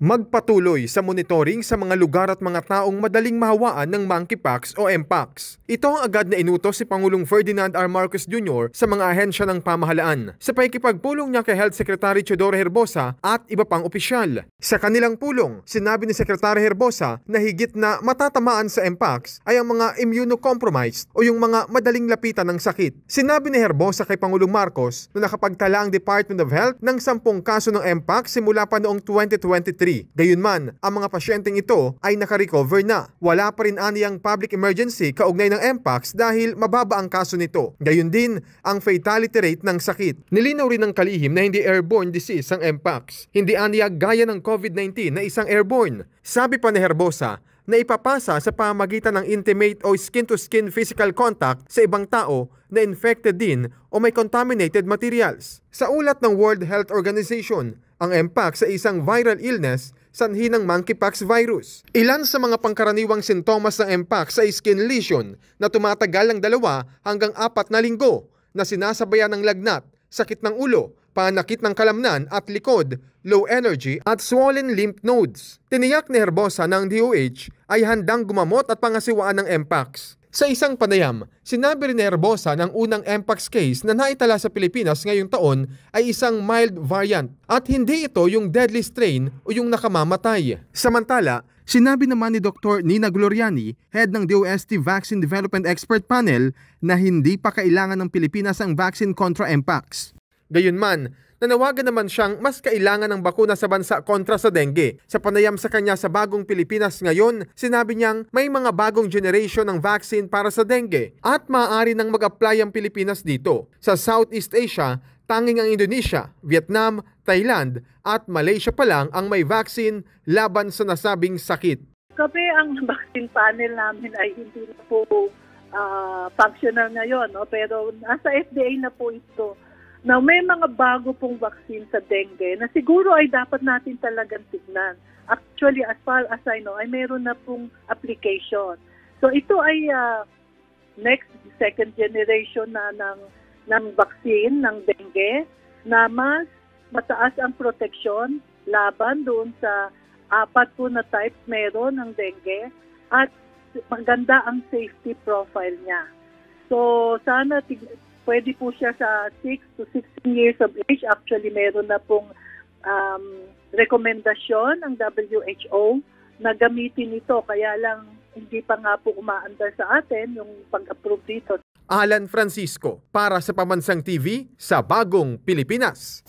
Magpatuloy sa monitoring sa mga lugar at mga taong madaling mahawaan ng monkeypox o mpox. Ito ang agad na inutos si Pangulong Ferdinand R. Marcos Jr. sa mga ahensya ng pamahalaan sa pakikipagpulong niya kay Health Secretary Teodoro Herbosa at iba pang opisyal. Sa kanilang pulong, sinabi ni Secretary Herbosa na higit na matatamaan sa mpox ay ang mga immunocompromised o yung mga madaling lapitan ng sakit. Sinabi ni Herbosa kay Pangulong Marcos na nakapagtala ang Department of Health ng 10 kaso ng mpox simula pa noong 2023. Gayunman, ang mga pasyenteng ito ay nakarecover na. Wala pa rin aniyang public emergency kaugnay ng mpox dahil mababa ang kaso nito. Gayun din ang fatality rate ng sakit. Nilinaw rin ng kalihim na hindi airborne disease ang mpox. Hindi aniya gaya ng COVID-19 na isang airborne. Sabi pa ni Herbosa, na ipapasa sa pamamagitan ng intimate o skin-to-skin physical contact sa ibang tao na infected din o may contaminated materials. Sa ulat ng World Health Organization, ang mpox ay isang viral illness sanhi ng monkeypox virus. Ilan sa mga pangkaraniwang sintomas ng mpox ay skin lesion na tumatagal ng 2 hanggang 4 na linggo na sinasabayan ng lagnat, sakit ng ulo, panakit ng kalamnan at likod, low energy at swollen lymph nodes. Tiniyak ni Herbosa ng DOH ay handang gumamot at pangasiwaan ng mpox. Sa isang panayam, sinabi rin ni Herbosa ng unang mpox case na naitala sa Pilipinas ngayong taon ay isang mild variant at hindi ito yung deadly strain o yung nakamamatay. Samantala, sinabi naman ni Dr. Nina Gloriani, head ng DOST Vaccine Development Expert Panel, na hindi pa kailangan ng Pilipinas ang vaccine kontra mpox. Gayunman, nanawagan naman siyang mas kailangan ng bakuna sa bansa kontra sa dengue. Sa panayam sa kanya sa Bagong Pilipinas ngayon, sinabi niyang may mga bagong generation ng vaccine para sa dengue at maaari nang mag-apply ang Pilipinas dito. Sa Southeast Asia, tanging ang Indonesia, Vietnam, Thailand at Malaysia pa lang ang may vaccine laban sa nasabing sakit. Kami ang vaccine panel namin ay hindi na po functional ngayon, no? Pero nasa FDA na po ito. Now, may mga bago pong vaccine sa dengue na siguro ay dapat natin talagang tignan. Actually, as far as I know, ay meron na pong application. So, ito ay second generation na ng vaccine ng dengue na mas mataas ang protection laban doon sa 4 po na types meron ng dengue at maganda ang safety profile niya. So, sana pwede po siya sa 6 to 16 years of age. Actually, meron na pong rekomendasyon ng WHO na gamitin ito. Kaya lang, hindi pa nga po umaandar sa atin yung pag-approve dito. Alan Francisco, para sa Pambansang TV, sa Bagong Pilipinas.